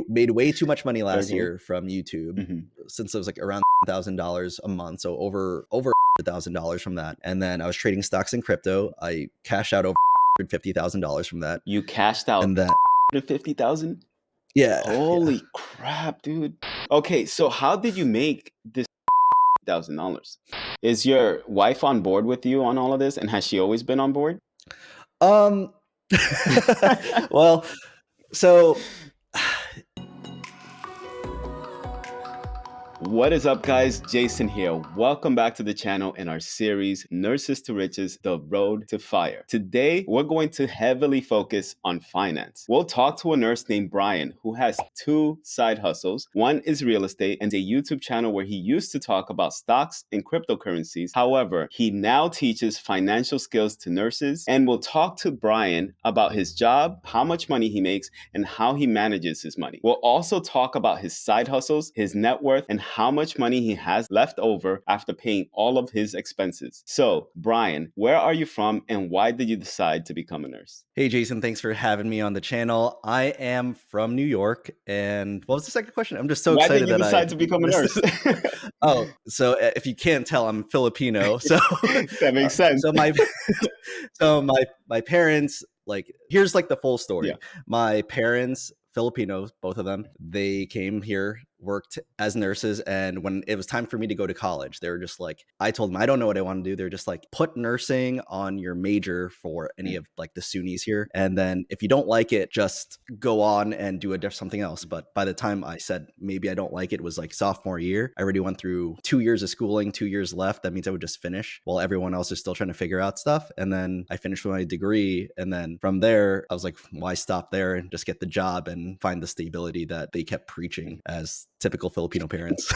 made way too much money last Okay. year from YouTube since it was like around $1,000 a month. So over $1,000 from that. And then I was trading stocks and crypto. I cashed out over $50,000 from that. You cashed out And then, 50,000? yeah. Holy crap, dude. Okay, so how did you make this $1,000? Is your wife on board with you on all of this? And has she always been on board? Um, well, so What is up, guys? Jason here. Welcome back to the channel in our series, Nurses to Riches, The Road to Fire. Today, we're going to heavily focus on finance. We'll talk to a nurse named Brian who has two side hustles. One is real estate and a YouTube channel where he used to talk about stocks and cryptocurrencies. However, he now teaches financial skills to nurses, and we'll talk to Brian about his job, how much money he makes, and how he manages his money. We'll also talk about his side hustles, his net worth, and how much money he has left over after paying all of his expenses. So, Brian, where are you from and why did you decide to become a nurse? Hey, Jason, thanks for having me on the channel. I am from New York. And what was the second question? I'm just so Why did excited you that decide to become a nurse? Oh, so if you can't tell, I'm Filipino. So that makes sense. So my parents, like, here's like the full story. Yeah. My parents, Filipinos, both of them, they came here, worked as nurses, and when it was time for me to go to college, they were just like, I told them I don't know what I want to do. They're just like, put nursing on your major for any of like the SUNYs here, and then if you don't like it, just go on and do something else. But by the time I said maybe I don't like it, was like sophomore year. I already went through 2 years of schooling, 2 years left. That means I would just finish while everyone else is still trying to figure out stuff. And then I finished with my degree, and then from there I was like, why stop there and just get the job and find the stability that they kept preaching as typical Filipino parents.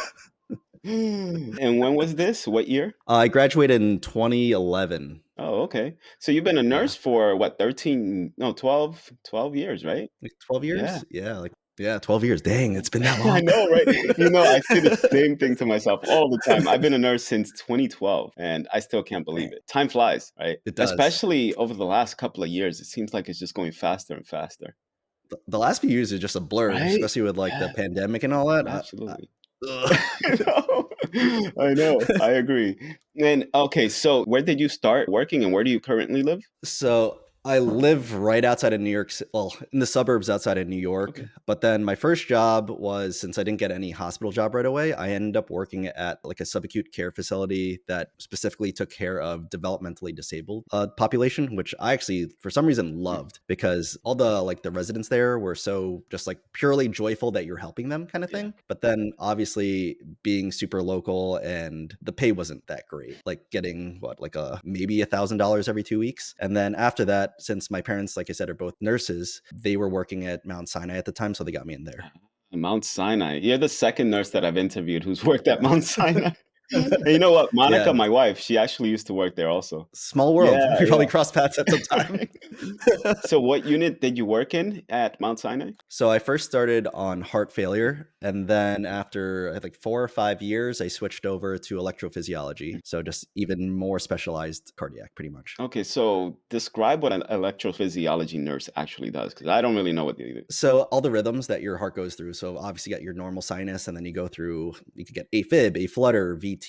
And when was this? What year? I graduated in 2011. Oh, okay. So you've been a nurse for what, 12 years, right? Like 12 years? Yeah. Yeah, 12 years. Dang, it's been that long. I know, right? I say the same thing to myself all the time. I've been a nurse since 2012 and I still can't believe it. Time flies, right? It does. Especially over the last couple of years. It seems like it's just going faster and faster. The last few years is just a blur, Right? especially with like the pandemic and all that. Absolutely. I know. I agree. And okay, so where did you start working and where do you currently live? So I live right outside of New York, well, in the suburbs outside of New York. Okay. But then my first job was, since I didn't get any hospital job right away, I ended up working at like a subacute care facility that specifically took care of developmentally disabled population, which I actually, for some reason, loved, because all the residents there were so just like purely joyful that you're helping them kind of thing. But then obviously being super local and the pay wasn't that great, like getting maybe $1,000 every 2 weeks. And then after that, since my parents, like I said, are both nurses, they were working at Mount Sinai at the time, so they got me in there. Mount Sinai. You're the second nurse that I've interviewed who's worked at Mount Sinai. And you know what? Monica, Yeah. my wife, she actually used to work there also. Small world. Yeah, We probably crossed paths at some time. So what unit did you work in at Mount Sinai? So I first started on heart failure, and then after I think 4 or 5 years, I switched over to electrophysiology. So just even more specialized cardiac, pretty much. Okay, so describe what an electrophysiology nurse actually does, because I don't really know what they do. So all the rhythms that your heart goes through. So obviously you got your normal sinus, and then you go through, you could get AFib, A-flutter, VT,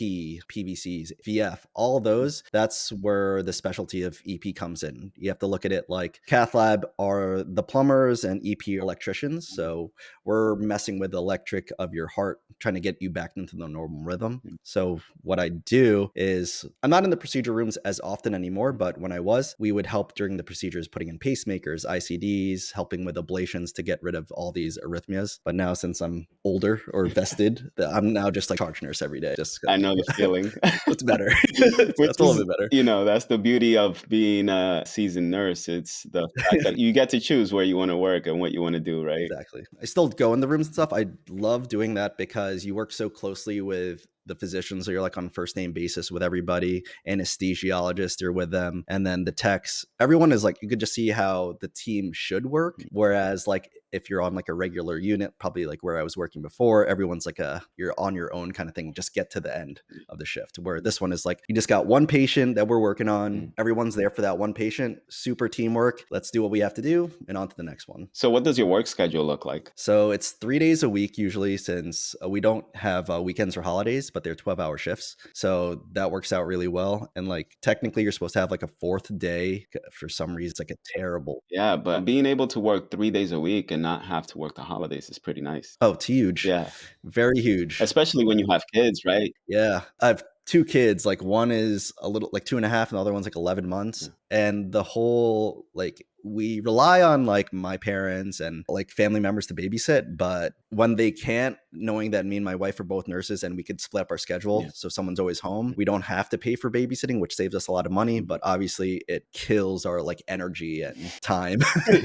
PVCs, VF, all those. That's where the specialty of EP comes in. You have to look at it like cath lab are the plumbers and EP electricians. So we're messing with the electric of your heart, trying to get you back into the normal rhythm. So what I do is, I'm not in the procedure rooms as often anymore, but when I was, we would help during the procedures, putting in pacemakers, ICDs, helping with ablations to get rid of all these arrhythmias. But now, since I'm older or vested, I'm now just like charge nurse every day. I know the feeling. It's better. That's a little bit better. That's the beauty of being a seasoned nurse. It's the fact that you get to choose where you want to work and what you want to do, right? Exactly. I still go in the rooms and stuff. I love doing that because you work so closely with the physicians, so you're like on first name basis with everybody. Anesthesiologists, you're with them, and then the techs. Everyone is like, you could just see how the team should work. Whereas like if you're on like a regular unit, probably like where I was working before, everyone's like you're on your own kind of thing. Just get to the end of the shift. Where this one is like, you just got one patient that we're working on. Everyone's there for that one patient. Super teamwork. Let's do what we have to do and on to the next one. So what does your work schedule look like? So it's 3 days a week usually, since we don't have weekends or holidays, but they're 12-hour shifts. So that works out really well. And like technically you're supposed to have like a fourth day. For some reason, it's like a terrible. Yeah, but being able to work 3 days a week and not have to work the holidays is pretty nice. Oh, it's huge. Yeah. Very huge. Especially when you have kids, right? Yeah. I have two kids. Like one is a little like 2.5 and the other one's like 11 months. And the whole like, we rely on like my parents and like family members to babysit, but when they can't, knowing that me and my wife are both nurses and we could split up our schedule, so someone's always home, we don't have to pay for babysitting, which saves us a lot of money, but obviously it kills our like energy and time.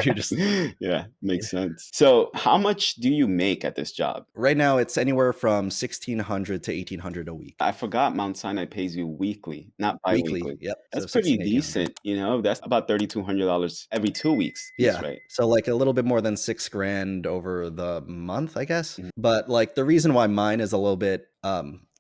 You just Yeah, makes sense. So how much do you make at this job? right now it's anywhere from 1,600 to 1,800 a week. I forgot Mount Sinai pays you weekly, not Weekly. bi-weekly. Yep. That's So pretty 1,600, 1,800. decent, you know? That's about $3,200 every 2 weeks. That's Yeah. right. So like a little bit more than $6,000 over the month, I guess. Mhm. But like the reason why mine is a little bit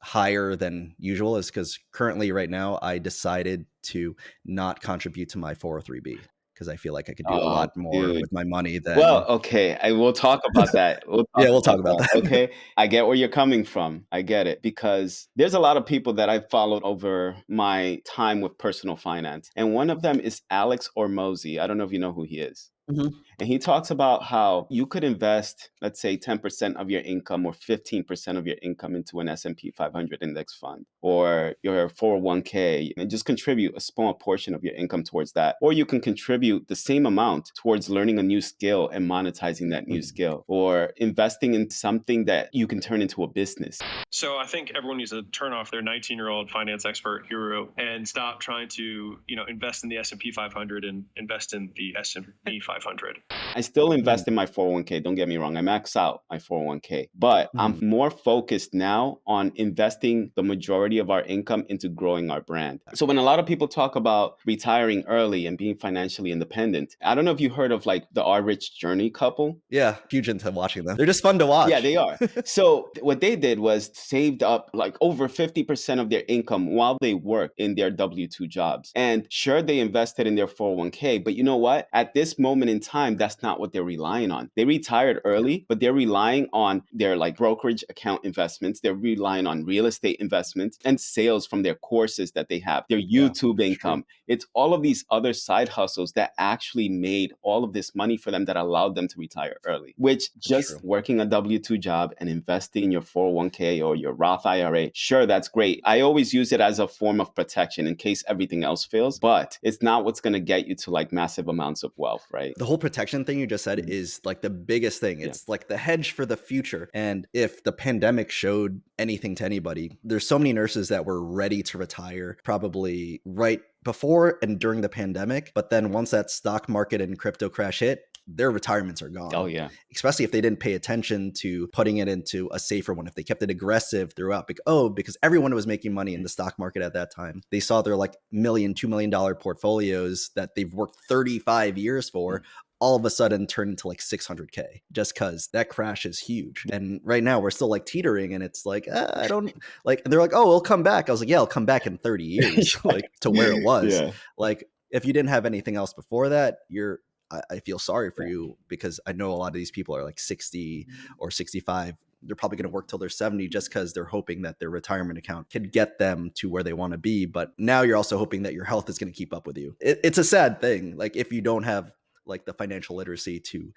higher than usual is because currently right now I decided to not contribute to my 403b because I feel like I could do a Oh, lot more dude. with my money Well, than. okay, I will talk about that. We'll talk Yeah, we'll talk about about that, that. okay? I get where you're coming from. I get it because there's a lot of people that I've followed over my time with personal finance, and one of them is Alex Ormozy. I don't know if you know who he is. Mhm. And he talks about how you could invest, let's say, 10% of your income or 15% of your income into an S&P 500 index fund or your 401k and just contribute a small portion of your income towards that. Or you can contribute the same amount towards learning a new skill and monetizing that new Mhm. skill or investing in something that you can turn into a business. So I think everyone needs to turn off their 19-year-old finance expert guru and stop trying to, invest in the S&P 500 and invest in the S&P 500. I still invest in my 401k. Don't get me wrong. I max out my 401k, but I'm Mhm. more focused now on investing the majority of our income into growing our brand. So when a lot of people talk about retiring early and being financially independent, I don't know if you heard of like the R Rich Journey couple. Yeah, huge into watching them. They're just fun to watch. Yeah, they are. So what they did was saved up like over 50% of their income while they worked in their W-2 jobs. And sure, they invested in their 401k, but you know what? At this moment in time, that's not what they're relying on. They retired early, but they're relying on their like brokerage account investments. They're relying on real estate investments and sales from their courses that they have, their Yeah, YouTube that's true. income. It's all of these other side hustles that actually made all of this money for them that allowed them to retire early, which just true. working a W-2 job and investing in your 401k or your Roth IRA, sure, that's great. I always use it as a form of protection in case everything else fails, but it's not what's going to get you to like massive amounts of wealth, right? The whole protection thing you just said Mhm. is like the biggest thing. Yeah. It's like the hedge for the future. And if the pandemic showed anything to anybody, there's so many nurses that were ready to retire probably right before and during the pandemic. But then once that stock market and crypto crash hit, their retirements are gone. Oh, yeah. Especially if they didn't pay attention to putting it into a safer one. If they kept it aggressive throughout, because everyone was making money in the stock market at that time. They saw their like $1 million, $2 million portfolios that they've worked 35 years for all of a sudden turn into like 600K just because that crash is huge. And right now we're still like teetering and it's like, I don't like, and they're like, oh, it'll come back. I was like, yeah, it'll come back in 30 years, like to where it was. Yeah. Like if you didn't have anything else before that, I feel sorry for you because I know a lot of these people are like 60 or 65. They're probably going to work till they're 70 just because they're hoping that their retirement account can get them to where they want to be. But now you're also hoping that your health is going to keep up with you. It's a sad thing. Like if you don't have like the financial literacy to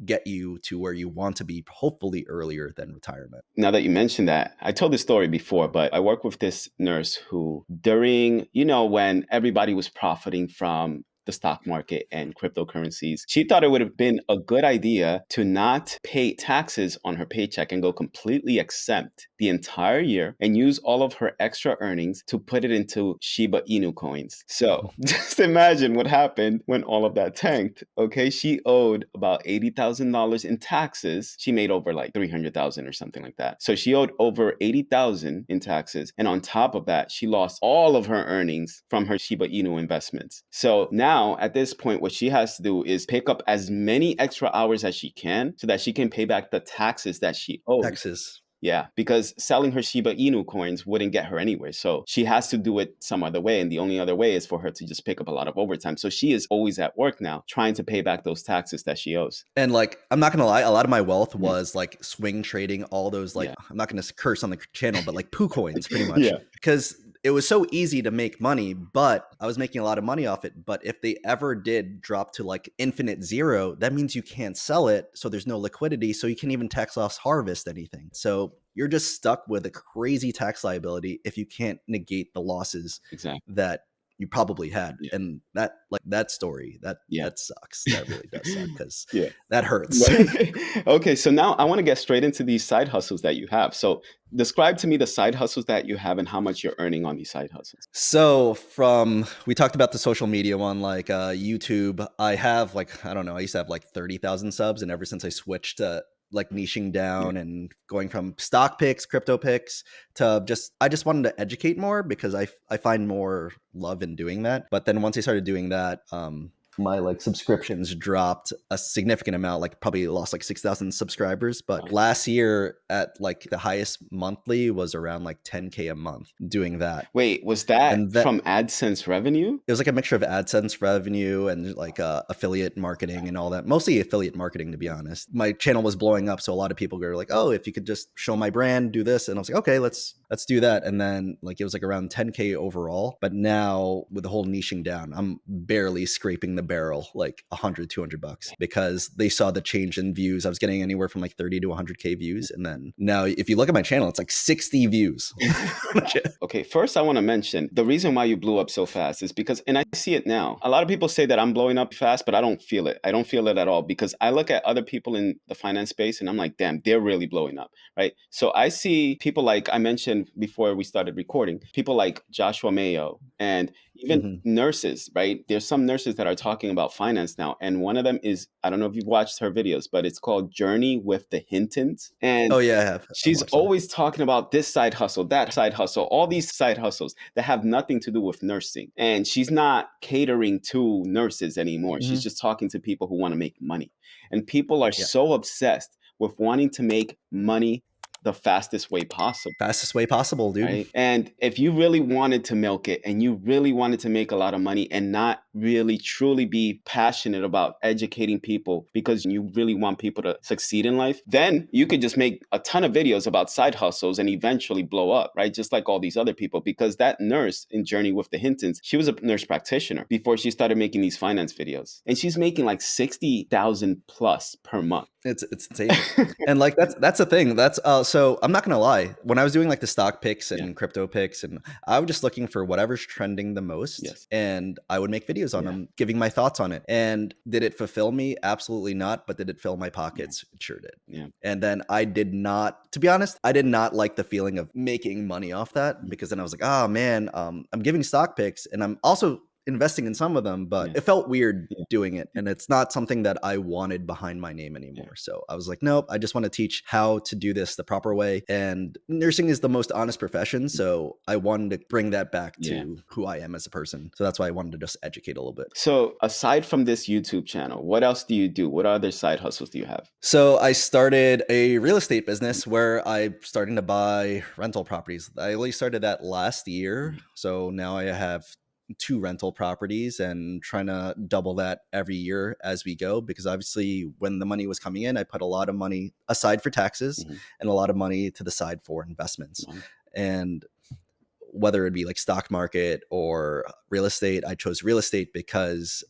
get you to where you want to be, hopefully earlier than retirement. Now that you mentioned that, I told this story before, but I work with this nurse who during, when everybody was profiting from the stock market and cryptocurrencies, she thought it would have been a good idea to not pay taxes on her paycheck and go completely exempt the entire year and use all of her extra earnings to put it into Shiba Inu coins. So just imagine what happened when all of that tanked. Okay, she owed about $80,000 in taxes. She made over like 300,000 or something like that. So she owed over 80,000 in taxes. And on top of that, she lost all of her earnings from her Shiba Inu investments. So now now at this point, what she has to do is pick up as many extra hours as she can so that she can pay back the taxes that she owes. Texas. Yeah, because selling her Shiba Inu coins wouldn't get her anywhere. So she has to do it some other way. And the only other way is for her to just pick up a lot of overtime. So she is always at work now trying to pay back those taxes that she owes. And like, I'm not gonna lie, a lot of my wealth Mhm. was like swing trading, all those like, Yeah. I'm not gonna curse on the channel, but like poo coins pretty much. Yeah. Because it was so easy to make money, but I was making a lot of money off it. But if they ever did drop to like infinite zero, that means you can't sell it. So there's no liquidity. So you can't even tax loss harvest anything. So you're just stuck with a crazy tax liability if you can't negate the losses Exactly. that you probably had. Yeah. And that like that story, Yeah. that sucks. That really does suck because Yeah. that hurts. Okay, so now I want to get straight into these side hustles that you have. So describe to me the side hustles that you have and how much you're earning on these side hustles. So we talked about the social media one, like YouTube. I have like, I don't know, I used to have like 30,000 subs. And ever since I switched to like niching down and going from stock picks, crypto picks to I just wanted to educate more because I find more love in doing that. But then once I started doing that, my like subscriptions dropped a significant amount, like probably lost like 6,000 subscribers. But last year at like the highest monthly was around like 10K a month doing that. Wait, was that And that- from AdSense revenue? It was like a mixture of AdSense revenue and like affiliate marketing and all that. Mostly affiliate marketing, to be honest. My channel was blowing up, so a lot of people were like, "Oh, if you could just show my brand, do this," and I was like, "Okay, let's do that." And then like it was like around 10K overall. But now with the whole niching down, I'm barely scraping the barrel, like 100, $200 because they saw the change in views. I was getting anywhere from like 30 to 100K views, and then now if you look at my channel, it's like 60 views. Okay, first I want to mention the reason why you blew up so fast is because, and I see it now, a lot of people say that I'm blowing up fast, but I don't feel it. I don't feel it at all because I look at other people in the finance space and I'm like, damn, they're really blowing up, right? So I see people like I mentioned before we started recording, people like Joshua Mayo and even nurses, right? There's some nurses that are talking about finance now. And one of them is, I don't know if you've watched her videos, but it's called Journey with the Hintons. And Oh yeah, I have. she's always talking about this side hustle, that side hustle, all these side hustles that have nothing to do with nursing. And she's not catering to nurses anymore. She's just talking to people who want to make money. And people are so obsessed with wanting to make money the fastest way possible. Fastest way possible, dude. Right? And if you really wanted to milk it and you really wanted to make a lot of money and not really truly be passionate about educating people because you really want people to succeed in life, then you could just make a ton of videos about side hustles and eventually blow up, right? Just like all these other people. Because that nurse in Journey with the Hintons, she was a nurse practitioner before she started making these finance videos. And she's making like 60,000 plus per month. It's insane. And like that's the thing. That's so I'm not gonna lie. When I was doing like the stock picks and crypto picks, and I was just looking for whatever's trending the most. Yes. And I would make videos on them, giving my thoughts on it. And did it fulfill me? Absolutely not. But did it fill my pockets? It sure did. Yeah. And then I did not, to be honest, I did not like the feeling of making money off that because then I was like, oh man, I'm giving stock picks and I'm also investing in some of them, but it felt weird doing it. And it's not something that I wanted behind my name anymore. So I was like, nope, I just want to teach how to do this the proper way. And nursing is the most honest profession. So I wanted to bring that back to who I am as a person. So that's why I wanted to just educate a little bit. So aside from this YouTube channel, what else do you do? What other side hustles do you have? So I started a real estate business where I'm starting to buy rental properties. I only started that last year. So now I have 2 rental properties and trying to double that every year as we go, because obviously when the money was coming in, I put a lot of money aside for taxes and a lot of money to the side for investments. And whether it be like stock market or real estate, I chose real estate because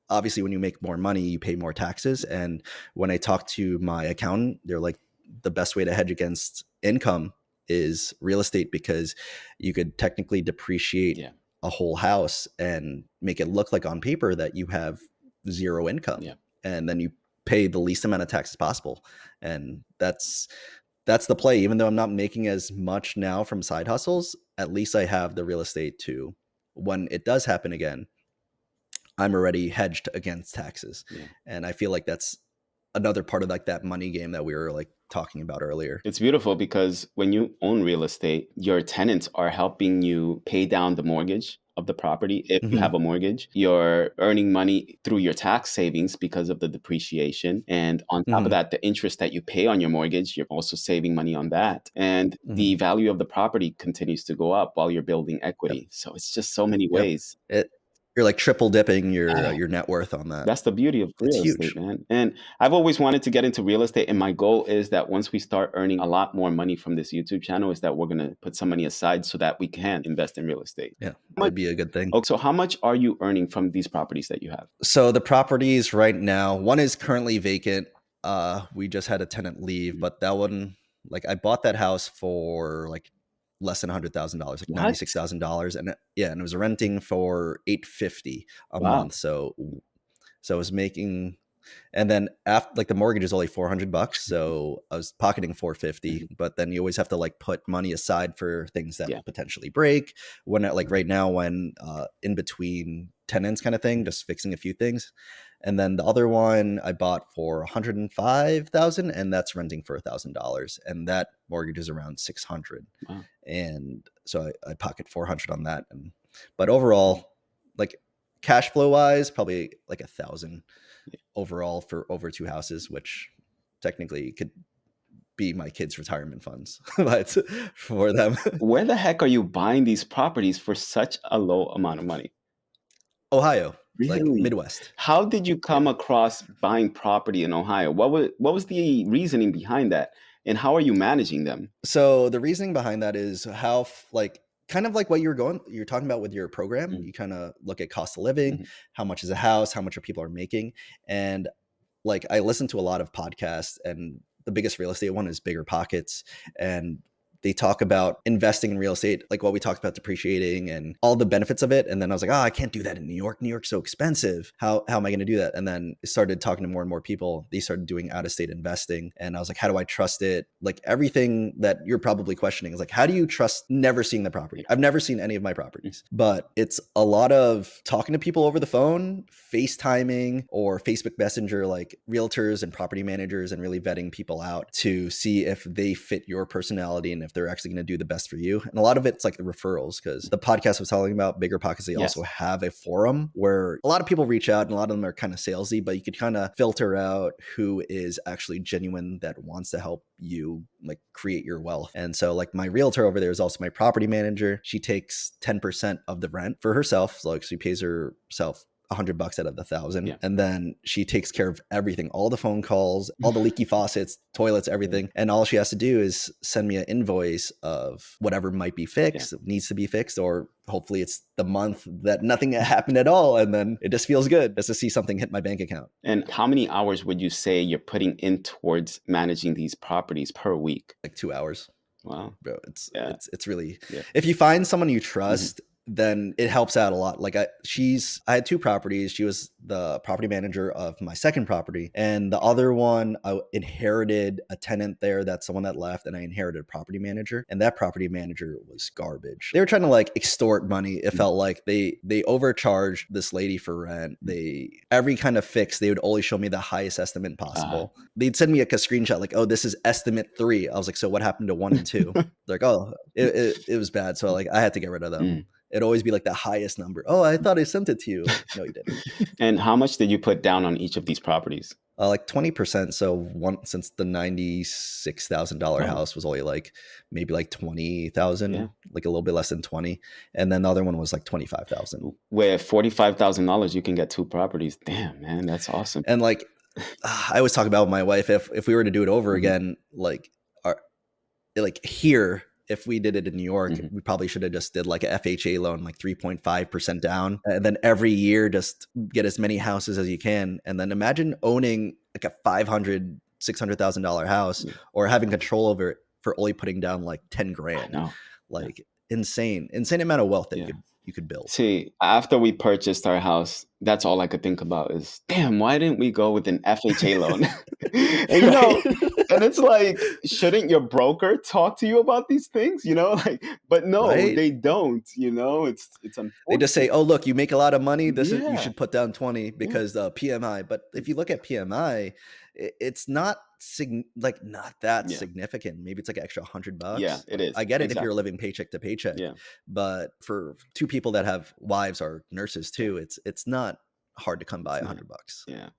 obviously when you make more money, you pay more taxes. And when I talked to my accountant, they're like, the best way to hedge against income is real estate because you could technically depreciate a whole house and make it look like on paper that you have zero income. And then you pay the least amount of taxes possible. And that's the play. Even though I'm not making as much now from side hustles, at least I have the real estate too. When it does happen again, I'm already hedged against taxes. And I feel like that's another part of like that money game that we were like talking about earlier. It's beautiful because when you own real estate, your tenants are helping you pay down the mortgage, of the property if you Mhm. have a mortgage. You're earning money through your tax savings because of the depreciation. And on top of Mhm. that, the interest that you pay on your mortgage, you're also saving money on that. And Mhm. the value of the property continues to go up while you're building Yep. equity. So it's just so many Yep. ways. You're like triple dipping Yeah. your net worth on that. That's the beauty of It's real estate, huge. man. And I've always wanted to get into real estate. And my goal is that once we start earning a lot more money from this YouTube channel, is that we're going to put some money aside so that we can invest in real estate. Yeah, How much, that'd be a good thing. okay, so how much are you earning from these properties that you have? So the properties right now, one is currently vacant. We just had a tenant leave, Mhm. but that one, like I bought that house for like less than $100,000, like What? $96,000, and yeah, and it was renting for $850 a Wow. month. So I was making, and then after like the mortgage is only $400, so I was pocketing 450. Mhm. But then you always have to like put money aside for things that Yeah. potentially break. When like right now, when in between tenants kind of thing, just fixing a few things. And then the other one I bought for 105,000, and that's renting for $1,000, and that mortgage is around 600. Wow. And so I pocket 400 on that. And but overall, like cash flow wise, probably like 1,000 overall for over two houses, which technically could be my kids' retirement funds, but for them. Where the heck are you buying these properties for such a low amount of money? Ohio, like Really? Midwest. How did you come Yeah. across buying property in Ohio? What was the reasoning behind that? And how are you managing them? So the reasoning behind that is how like kind of like what you're talking about with your program. Mhm. You kind of look at cost of living, Mhm. how much is a house, how much are people are making, and like I listen to a lot of podcasts, and the biggest real estate one is Bigger Pockets, and they talk about investing in real estate, like what we talked about, depreciating and all the benefits of it. And then I was like, oh, I can't do that in New York. New York's so expensive. How am I going to do that? And then I started talking to more and more people. They started doing out of state investing. And I was like, how do I trust it? Like everything that you're probably questioning is like, how do you trust never seeing the property? I've never seen any of my properties, but it's a lot of talking to people over the phone, FaceTiming or Facebook Messenger, like realtors and property managers, and really vetting people out to see if they fit your personality and if they're actually going to do the best for you. And a lot of it's like the referrals, because the podcast was telling about Bigger Pockets, they Yes. also have a forum where a lot of people reach out, and a lot of them are kind of salesy, but you could kind of filter out who is actually genuine that wants to help you like create your wealth. And so like my realtor over there is also my property manager. She takes 10% of the rent for herself. So like she pays herself $100 out of the 1,000. Yeah. And then she takes care of everything, all the phone calls, all the leaky faucets, toilets, everything. And all she has to do is send me an invoice of whatever might be fixed, needs to be fixed, or hopefully it's the month that nothing happened at all. And then it just feels good just to see something hit my bank account. And how many hours would you say you're putting in towards managing these properties per week? Like 2 hours. Wow. Bro, Yeah. it's really, Yeah. if you find someone you trust, then it helps out a lot. Like I had two properties. She was the property manager of my second property, and the other one I inherited a tenant there. That's the one that left, and I inherited a property manager, and that property manager was garbage. They were trying to like extort money. It felt like they overcharged this lady for rent. Every kind of fix, they would always show me the highest estimate possible. They'd send me like a screenshot like, oh, this is estimate 3. I was like, so what happened to 1 and 2? Like, oh, it was bad. So like I had to get rid of them. It'd always be like the highest number. Oh, I thought I sent it to you. Like, no, you didn't. And how much did you put down on each of these properties? Like 20%. So since the $96,000 house was only like maybe like 20,000, like a little bit less than 20, and then the other one was like 25,000. With $45,000, you can get 2 properties. Damn, man, that's awesome. And like I always talk about with my wife, if we were to do it over again, like here, if we did it in New York, we probably should have just did like a FHA loan, like 3.5% down. And then every year, just get as many houses as you can. And then imagine owning like a $500,000, $600,000 house, or having control over it for only putting down like 10 grand. No. Like insane amount of wealth that you could build. See, after we purchased our house, that's all I could think about is, damn, why didn't we go with an FHA loan? And and it's like, shouldn't your broker talk to you about these things? But no, they don't. It's unfortunate. They just say, oh, look, you make a lot of money. You should put down 20 because PMI. But if you look at PMI, it's not not that Yeah. significant. Maybe it's like an extra $100. Yeah, it Like, is. I get it if you're Exactly. living paycheck to paycheck, Yeah. but for two people that have wives or nurses Yeah. too, it's not hard to come by It's not. $100. Yeah.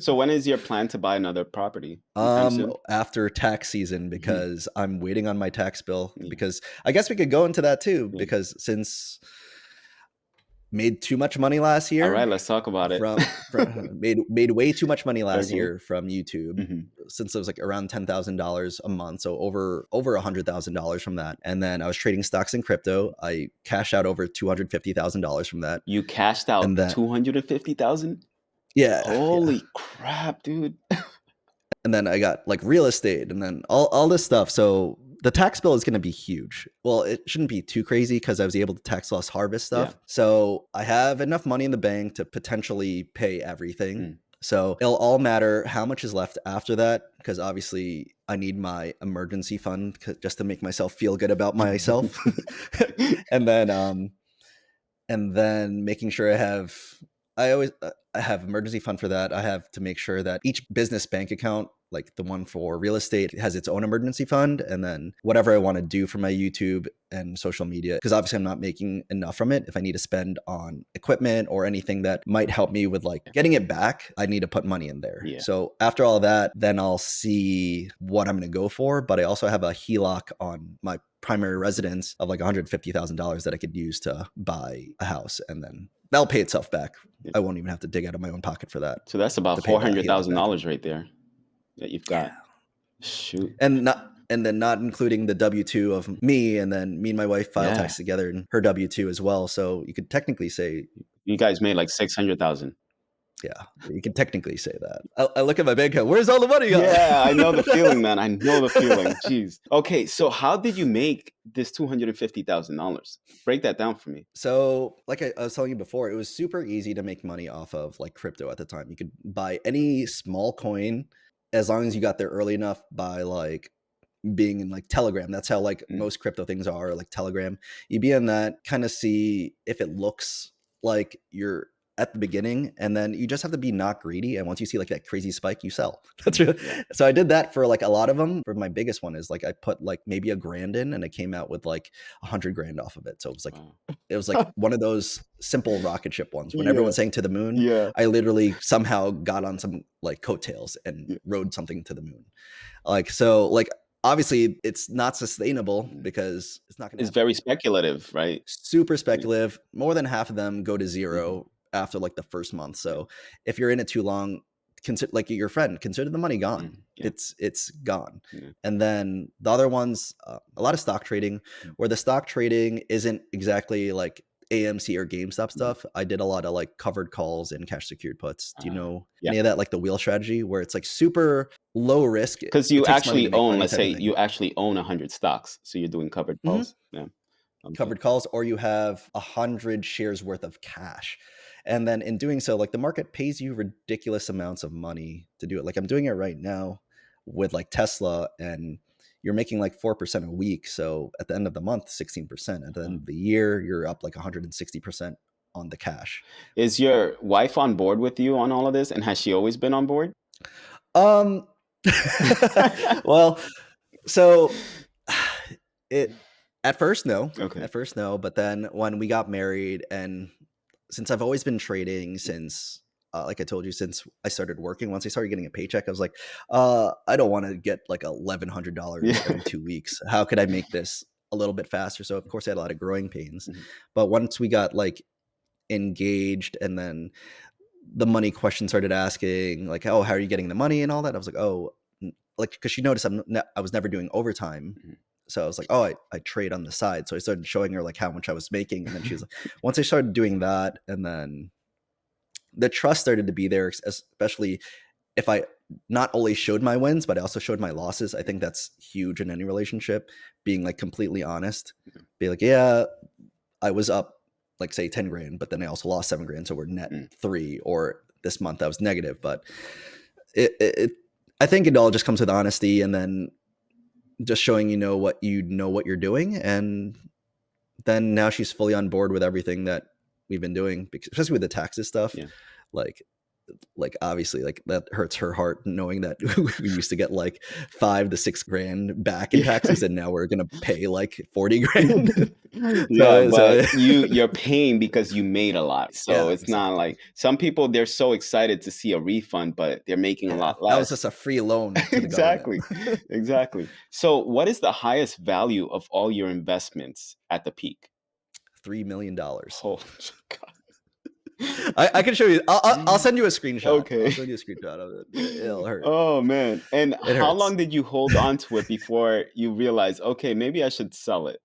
So when is your plan to buy another property? Anytime soon? After tax season, because I'm waiting on my tax bill. Yeah. Because I guess we could go into that too, Yeah. because since made too much money last All year right, let's talk about it. from made way too much money last Okay. year from YouTube. Mhm. Since it was like around $10,000 a month, so over $100,000 from that. And then I was trading stocks and crypto. I cashed out over $250,000 from that. You cashed out And then 250,000? yeah, Holy crap, dude. and then I got like real estate, and then all this stuff. So the tax bill is going to be huge. Well, it shouldn't be too crazy because I was able to tax loss harvest stuff. Yeah. So I have enough money in the bank to potentially pay everything. Mm. So it'll all matter how much is left after that, because obviously I need my emergency fund just to make myself feel good about myself. and then making sure I have emergency fund for that. I have to make sure that each business bank account, like the one for real estate, has its own emergency fund. And then whatever I want to do for my YouTube and social media, because obviously I'm not making enough from it. If I need to spend on equipment or anything that might help me with like getting it back, I need to put money in there. Yeah. So after all that, then I'll see what I'm going to go for. But I also have a HELOC on my primary residence of like $150,000 that I could use to buy a house, and then that'll pay itself back. Yeah. I won't even have to dig out of my own pocket for that. So that's about To pay that HELOC $400,000 right there that you've got. Shoot. And then not including the W-2 of me, and then me and my wife file Yeah. tax together and her W-2 as well. So you could technically say, You guys made like 600,000. yeah, you can technically say that. I look at my bank account. Where's all the money gone? Yeah, I know the feeling, man. I know the feeling. Jeez. Okay, so how did you make this $250,000? Break that down for me. So, like I was telling you before, it was super easy to make money off of like crypto at the time. You could buy any small coin as long as you got there early enough by like being in like Telegram. That's how like most crypto things are, like Telegram. You be in that, kind of see if it looks like you're at the beginning, and then you just have to be not greedy. And once you see like that crazy spike, you sell. That's really, so I did that for like a lot of them. For my biggest one is like I put like maybe $1,000 in, and it came out with like $100,000 off of it. So it was like Wow. it was like one of those simple rocket ship ones. When Yeah. everyone's saying to the moon, Yeah. I literally somehow got on some like coattails and rode something to the moon. Like, so like obviously it's not sustainable because it's not going to. It's very speculative, right? Super speculative. More than half of them go to zero after like the first month. So if you're in it too long, consider like your friend, consider the money gone. Yeah. It's gone. Yeah. And then the other ones, a lot of stock trading, where the stock trading isn't exactly like AMC or GameStop stuff. I did a lot of like covered calls and cash secured puts. Do you know any of that? Like the wheel strategy, where it's like super low risk. Because you It takes money actually to make own, money let's type of say thing. you actually own 100 stocks. So you're doing covered calls. Yeah. Okay. Covered calls, or you have 100 shares worth of cash. And then in doing so, like the market pays you ridiculous amounts of money to do it. Like I'm doing it right now with like Tesla, and you're making like 4% a week. So at the end of the month, 16%. At the end of the year, you're up like 160% on the cash. Is your wife on board with you on all of this? And has she always been on board? Well, so at first, no. Okay. At first, no. But then when we got married, and since I've always been trading since, like I told you, since I started working, once I started getting a paycheck, I was like, I don't want to get like $1,100 every 2 weeks. How could I make this a little bit faster? So of course I had a lot of growing pains. But once we got like engaged, and then the money question started asking like, oh, how are you getting the money and all that? I was like, oh, like, because she noticed I was never doing overtime. So I was like, oh, I trade on the side. So I started showing her like how much I was making. And then she was like, once I started doing that, and then the trust started to be there, especially if I not only showed my wins, but I also showed my losses. I think that's huge in any relationship, being like completely honest. Be like, yeah, I was up like say 10 grand, but then I also lost 7 grand. So we're net 3, or this month I was negative. But I think it all just comes with honesty, and then just showing what you're doing. And then now she's fully on board with everything that we've been doing, especially with the taxes stuff. Like like obviously like that hurts her heart knowing that we used to get like 5 to 6 grand back in Yeah. taxes, and now we're gonna pay like 40 grand. Yeah, So but you're paying because you made a lot. So yeah, it's not exactly. like some people they're so excited to see a refund, but they're making a Yeah, lot that was less. just a free loan to the government. Exactly. Exactly. So what is the highest value of all your investments at the peak? $3 million. Oh God. I can show you. I'll send you a screenshot. I'll Okay. send you a screenshot of it. It'll hurt. Oh man. And It how hurts. long did you hold on to it before you realized, okay, maybe I should sell it?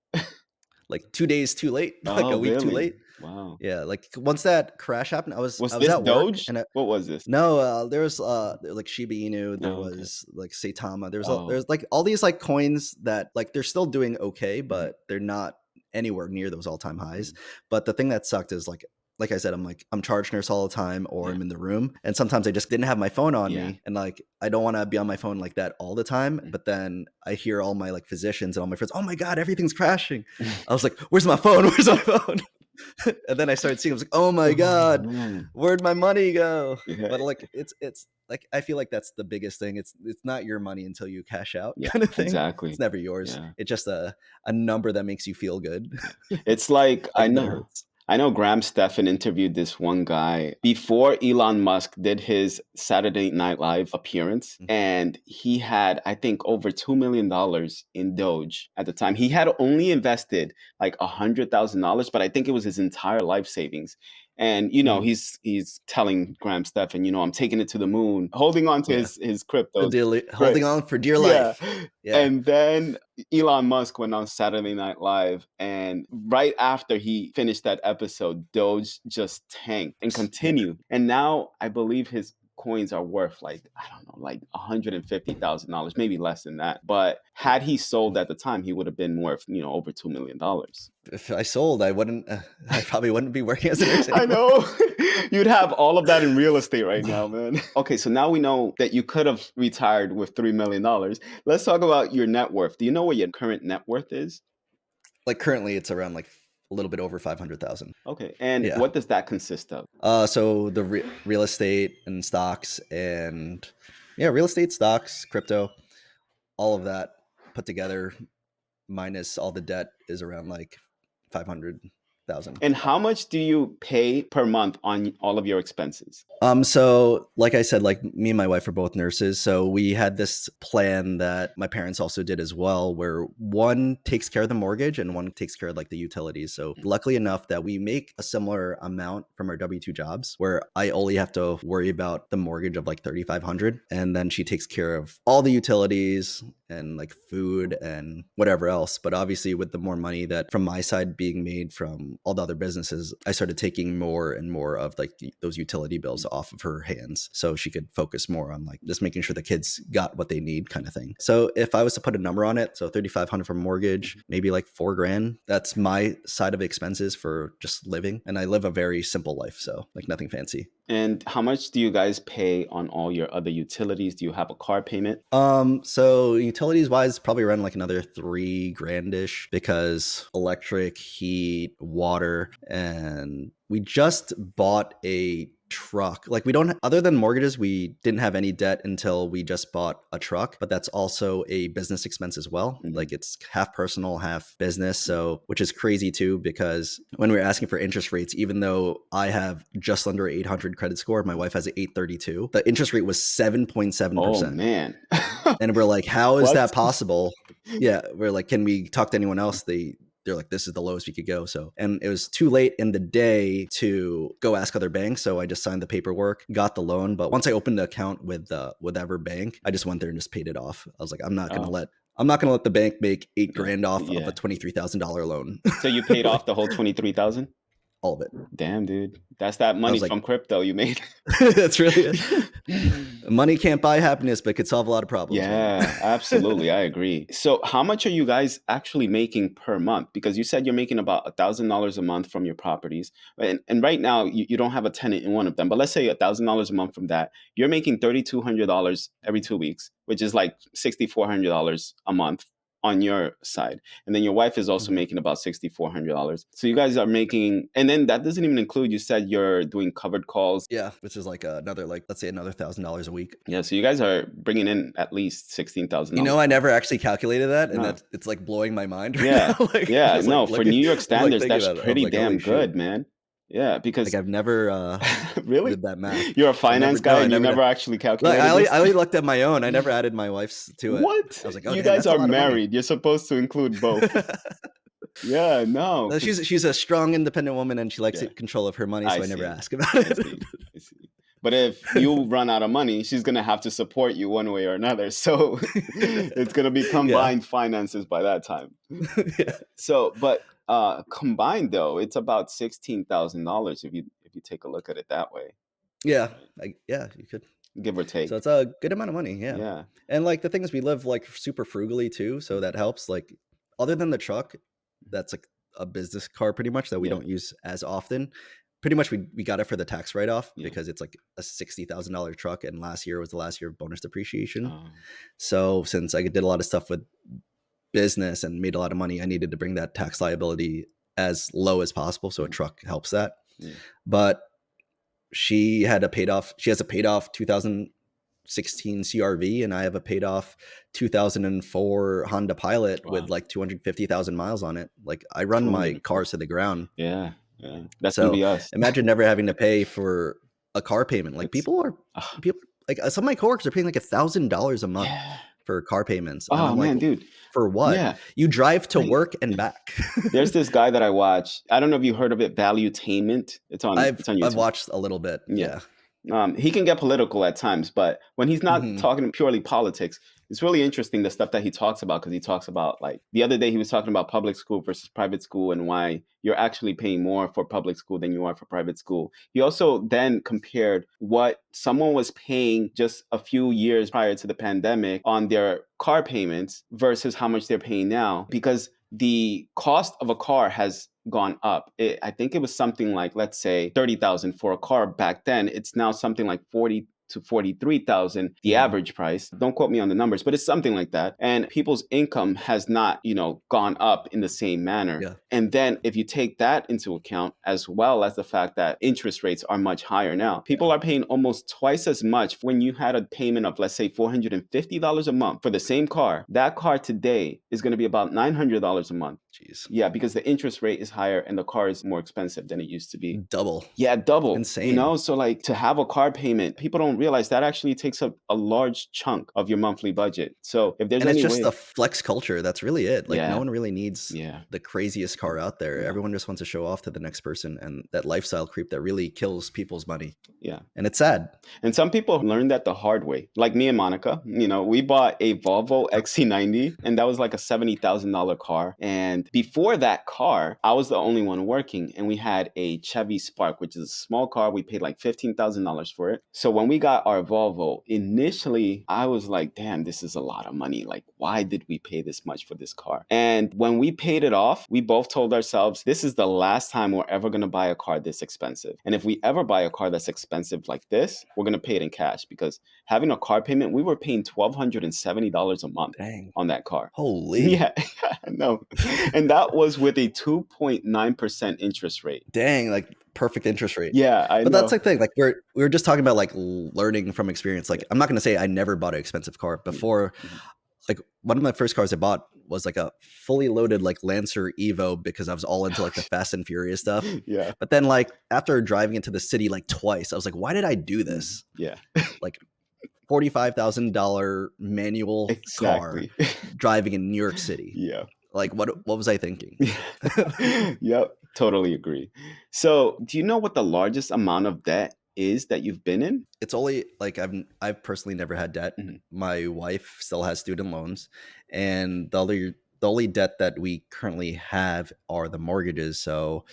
Like 2 days too late, like Oh, a week too really? late. Wow. Yeah, like once that crash happened, Was I was this at work Doge? and What was this? no, there was like Shiba Inu, there Oh, okay. was like Saitama, Oh. there's like all these like coins that like they're still doing okay, Mhm, but they're not anywhere near those all-time highs. mhm. But the thing that sucked is like I said, I'm charge nurse all the time or Yeah. I'm in the room. And sometimes I just didn't have my phone on Yeah. me. And like I don't want to be on my phone like that all the time. Mhm. But then I hear all my like physicians and all my friends, oh my God, everything's crashing. I was like, where's my phone? Where's my phone? And then I started seeing, I was like, oh my Oh, God, man. where'd my money go? Yeah. But like it's like I feel like that's the biggest thing. It's not your money until you cash out Yeah, kind of thing. It's exactly. never yours. Yeah. It's just a number that makes you feel good. It's like Like that hurts. I know Graham Stephan interviewed this one guy before Elon Musk did his Saturday Night Live appearance, Mhm. and he had, I think, over $2 million in Doge at the time. He had only invested like $100,000, but I think it was his entire life savings. And Mhm. he's telling Graham Stephan, I'm taking it to the moon, holding on to Yeah. his cryptos. Holding Great. on for dear Yeah. life. Yeah. And then Elon Musk went on Saturday Night Live, and right after he finished that episode, Doge just tanked and Yeah. continued. And now I believe his coins are worth like, I don't know, like $150,000, maybe less than that. But had he sold at the time, he would have been worth, over $2 million. If I sold, I wouldn't. I probably wouldn't be working as a nurse I anymore. know. You'd have all of that in real estate right now, man. Okay, so now we know that you could have retired with $3 million. Let's talk about your net worth. Do you know what your current net worth is? Like currently, it's around like a little bit over 500,000. Okay, and Yeah. what does that consist of? So the real estate and stocks and yeah, real estate, stocks, crypto, all of that put together minus all the debt is around like 500,000. And how much do you pay per month on all of your expenses? So like I said, like me and my wife are both nurses. So we had this plan that my parents also did as well, where one takes care of the mortgage and one takes care of like the utilities. So luckily enough that we make a similar amount from our W-2 jobs where I only have to worry about the mortgage of like 3,500. And then she takes care of all the utilities and like food and whatever else. But obviously with the more money that from my side being made from all the other businesses, I started taking more and more of like those utility bills off of her hands so she could focus more on like just making sure the kids got what they need kind of thing. So if I was to put a number on it, so 3,500 for mortgage, maybe like 4 grand, that's my side of expenses for just living. And I live a very simple life. So like nothing fancy. And how much do you guys pay on all your other utilities? Do you have a car payment? So utilities wise, probably around like another 3 grandish because electric, heat, water, and we just bought a truck. Like we don't, other than mortgages, we didn't have any debt until we just bought a truck, but that's also a business expense as well. Mhm. Like it's half personal, half business. So, which is crazy too, because when we were asking for interest rates, even though I have just under 800 credit score, my wife has an 832, the interest rate was Oh 7.7%. man. And we're like, how is What? that possible? Yeah. We're like, can we talk to anyone else? They're like, this is the lowest we could go. So, and it was too late in the day to go ask other banks. So I just signed the paperwork, got the loan. But once I opened the account with whatever bank, I just went there and just paid it off. I was like, I'm not Oh, gonna let the bank make 8 grand off of a yeah. $23,000 loan. So you paid off the whole 23,000? All of it. Damn, dude. That's that I money was like, from crypto you made. that's really money can't buy happiness, but it could solve a lot of problems, man. Yeah, absolutely. I agree. So, how much are you guys actually making per month? Because you said you're making about $1,000 a month from your properties. And right now, you don't have a tenant in one of them. But let's say $1,000 a month from that. You're making $3,200 every 2 weeks, which is like $6,400 a month. on your side, and then your wife is also Mhm. making about $6,400. So you guys are making, and then that doesn't even include, you said you're doing covered calls. Yeah, which is like another, like, let's say another $1,000 a week. Yeah, so you guys are bringing in at least $16,000. I never actually calculated that, and No. it's like blowing my mind right Yeah, now. Like, yeah, just no, like for looking, New York I'm like standards, thinking that's about it. I was pretty like, damn holy shit! good, man. Yeah, Like because I've never really, did that math. you're a I never, finance no, guy I and you never never did. actually Look, calculated this. I only looked at my own. I never added my wife's to it. What? I was like, oh You dang, guys that's a are lot of money. married. You're supposed to include both. Yeah, no, No, 'cause she's a strong, independent woman, and she likes yeah, control of her money, I so I never see. ask about I it. see. I see. But if you run out of money, she's gonna have to support you one way or another. So it's gonna be Yeah, combined finances by that time. yeah, So, but combined though, it's about $16,000 if you take a look at it that way, yeah. right? Yeah, you could. Give or So take. it's a good amount of money. Yeah, Yeah. and like the thing is, we live like super frugally too, so that helps. Like, other than the truck, that's like a business car pretty much that we Yeah. don't use as often. Pretty much, we got it for the tax write off Yeah. because it's like a $60,000 truck, and last year was the last year of bonus depreciation. Um, So since I did a lot of stuff with business and made a lot of money, I needed to bring that tax liability as low as possible. So a Mhm. truck helps that. yeah. But she has a paid off 2016 CRV, and I have a paid off 2004 Honda Pilot Wow. with like 250,000 miles on it. Like, I run my 250. cars to the ground. Yeah. Yeah. That's gonna So be us. imagine never having to pay for a car payment. Like, It's ah, people like some of my coworkers are paying like $1,000 a month yeah. for car payments, and Oh I'm like, man, dude. for what? Yeah. You drive to Like work and back. there's this guy that I watch. I don't know if you heard of it, Valuetainment. It's on I've YouTube. watched a little bit. Yeah. Yeah. He can get political at times, but when he's not Mhm. talking purely politics, it's really interesting the stuff that he talks about, because he talks about, like, the other day he was talking about public school versus private school and why you're actually paying more for public school than you are for private school. He also then compared what someone was paying just a few years prior to the pandemic on their car payments versus how much they're paying now, because the cost of a car has gone up. I think it was something like, let's say, 30,000 for a car back then. It's now something like 40 to 43,000, the Mhm. average price. Don't quote me on the numbers, but it's something like that. And people's income has not, gone up in the same manner. Yeah. And then if you take that into account, as well as the fact that interest rates are much higher now, people are paying almost twice as much. When you had a payment of, let's say, $450 a month for the same car, that car today is going to be about $900 a month. Jeez. Yeah, because the interest rate is higher and the car is more expensive than it used to be. Double. Yeah, double. Insane. So like, to have a car payment, people don't realize that actually takes up a large chunk of your monthly budget. So if there's And it's any just the way, flex culture. That's really it. Like, no yeah, one really needs yeah, the craziest car out there. yeah, Everyone just wants to show off to the next person, and that lifestyle creep that really kills people's money. yeah. And it's sad. And some people learned that the hard way. Like me and Monica, we bought a Volvo Yep. XC90, and that was like a $70,000 car. And before that car, I was the only one working, and we had a Chevy Spark, which is a small car. We paid like $15,000 for it. So when we got our Volvo, initially I was like, damn, this is a lot of money. Like, why did we pay this much for this car? And when we paid it off, we both told ourselves, this is the last time we're ever going to buy a car this expensive. And if we ever buy a car that's expensive like this, we're going to pay it in cash, because having a car payment, we were paying $1,270 a month Dang. on that car. Holy. Yeah, no. And that was with a 2.9% interest rate. Dang, like perfect interest rate. Yeah, I But that's know. the thing. Like, we were just talking about like learning from experience. Like, I'm not gonna say I never bought an expensive car before. Mhm. Like, one of my first cars I bought was like a fully loaded like Lancer Evo, because I was all into like the Fast and Furious stuff. Yeah. But then, like, after driving into the city like twice, I was like, why did I do Mhm. this? Yeah, Like, $45,000 manual car exactly. driving in New York City. Yeah. Like, what was I thinking? Yep, totally agree. So, do you know what the largest amount of debt is that you've been in? It's only like I've personally never had debt. Mhm. My wife still has student loans, and the only debt that we currently have are the mortgages. So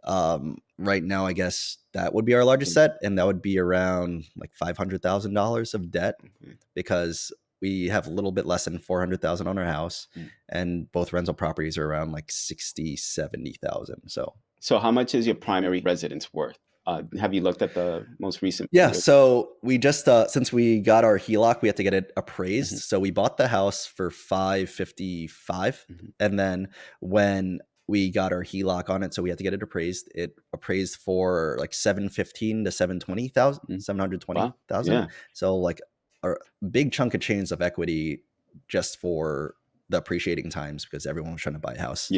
right now, I guess that would be our largest Mhm. set, and that would be around like $500,000 of debt, Okay. because we have a little bit less than 400,000 on our house, Mm. and both rental properties are around like 60, 70,000. So So, how much is your primary residence worth? Have you looked at the most recent? Yeah, videos? so we just since we got our HELOC, we had to get it appraised. So we bought the house for 555, and then when we got our HELOC on it, so we had to get it appraised. It appraised for like 715 to 720,000, 720,000. Yeah. So like a big chunk of change of equity just for the appreciating times because everyone was trying to buy a house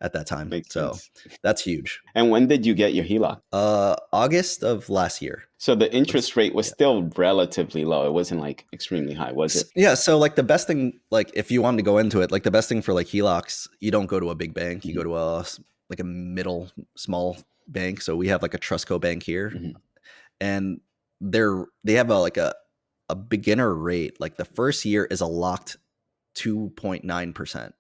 at that time. Makes so sense. that's huge. And when did you get your HELOC? August of last year. So the interest rate was still relatively low. It wasn't like extremely high, was it? Yeah. So like the best thing, like if you wanted to go into it, like the best thing for like HELOCs, you don't go to a big bank. You go to a middle small bank. So we have like a Trustco bank here, and they have a beginner rate. Like the first year is a locked 2.9%,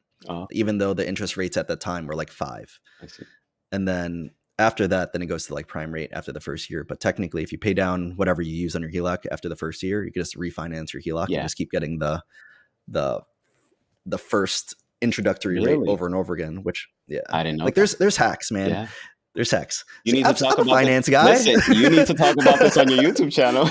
even though the interest rates at the time were like 5. I see. And then after that, then it goes to like prime rate after the first year. But technically, if you pay down whatever you use on your HELOC after the first year, you can just refinance your HELOC and just keep getting the first introductory rate over and over again. Which I didn't know. Like there's hacks, man. Yeah. There's hacks. You need to talk I'm a about finance guy. Listen, you need to talk about this on your YouTube channel.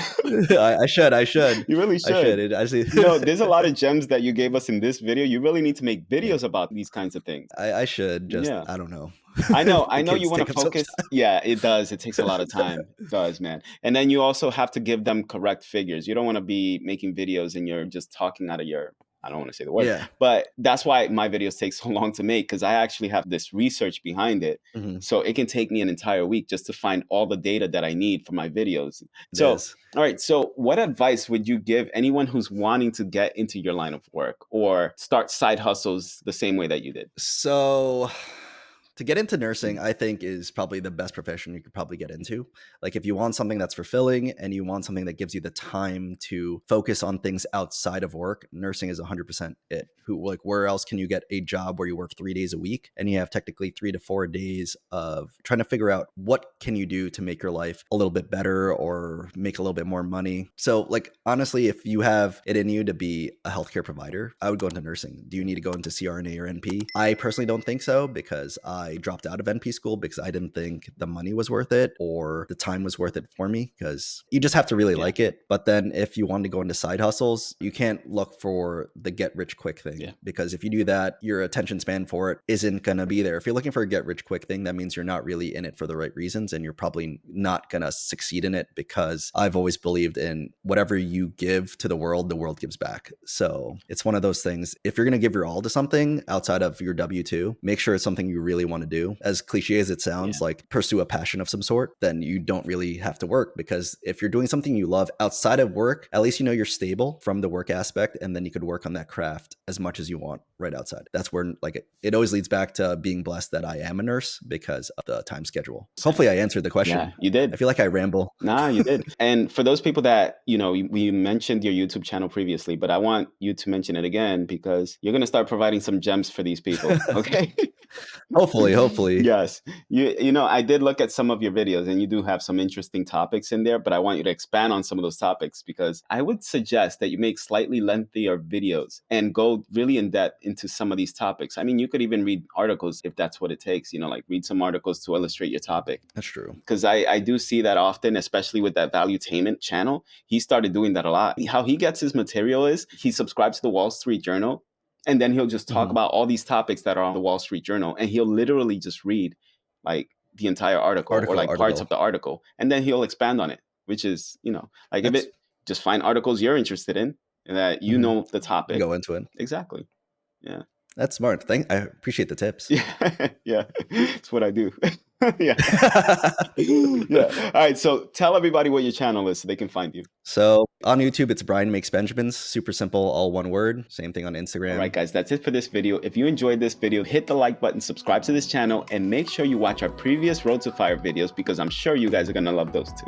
I should. You really should. I should. There's a lot of gems that you gave us in this video. You really need to make videos about these kinds of things. I should. I don't know. I know you want to focus. Yeah, it does. It takes a lot of time. It does, man. And then you also have to give them correct figures. You don't want to be making videos and you're just talking out of your, I don't want to say the word, but that's why my videos take so long to make, because I actually have this research behind it. So it can take me an entire week just to find all the data that I need for my videos. All right. So what advice would you give anyone who's wanting to get into your line of work or start side hustles the same way that you did? So to get into nursing, I think is probably the best profession you could probably get into. Like if you want something that's fulfilling and you want something that gives you the time to focus on things outside of work, nursing is 100% it. Where else can you get a job where you work 3 days a week and you have technically 3 to 4 days of trying to figure out what can you do to make your life a little bit better or make a little bit more money. So like, honestly, if you have it in you to be a healthcare provider, I would go into nursing. Do you need to go into CRNA or NP? I personally don't think so, because I dropped out of NP school because I didn't think the money was worth it or the time was worth it for me, because you just have to really like it. But then if you want to go into side hustles, you can't look for the get rich quick thing, because if you do that, your attention span for it isn't going to be there. If you're looking for a get rich quick thing, that means you're not really in it for the right reasons, and you're probably not going to succeed in it, because I've always believed in whatever you give to the world gives back. So it's one of those things. If you're going to give your all to something outside of your W-2, make sure it's something you really want to do. As cliche as it sounds, like pursue a passion of some sort, then you don't really have to work, because if you're doing something you love outside of work, at least you're stable from the work aspect, and then you could work on that craft as much as you want right outside. That's where it always leads back to being blessed that I am a nurse because of the time schedule. Hopefully I answered the question. Yeah, you did. I feel like I ramble. Nah, you did. And for those people that, we mentioned your YouTube channel previously, but I want you to mention it again, because you're going to start providing some gems for these people. Okay. Hopefully. Yes. I did look at some of your videos and you do have some interesting topics in there, but I want you to expand on some of those topics, because I would suggest that you make slightly lengthier videos and go really in depth into some of these topics. I mean, you could even read articles if that's what it takes, like read some articles to illustrate your topic. That's true. Because I do see that often, especially with that Valuetainment channel. He started doing that a lot. How he gets his material is he subscribes to the Wall Street Journal, and then he'll just talk about all these topics that are on the Wall Street Journal, and he'll literally just read like the entire article or like parts of the article, and then he'll expand on it, which is, if it just find articles you're interested in and that know the topic. Go into it. Exactly. Yeah. That's smart. I appreciate the tips. Yeah. It's what I do. Yeah. All right. So tell everybody what your channel is so they can find you. So on YouTube, it's Brian Makes Benjamins. Super simple, all one word. Same thing on Instagram. All right, guys, that's it for this video. If you enjoyed this video, hit the like button, subscribe to this channel, and make sure you watch our previous Road to Fire videos, because I'm sure you guys are going to love those too.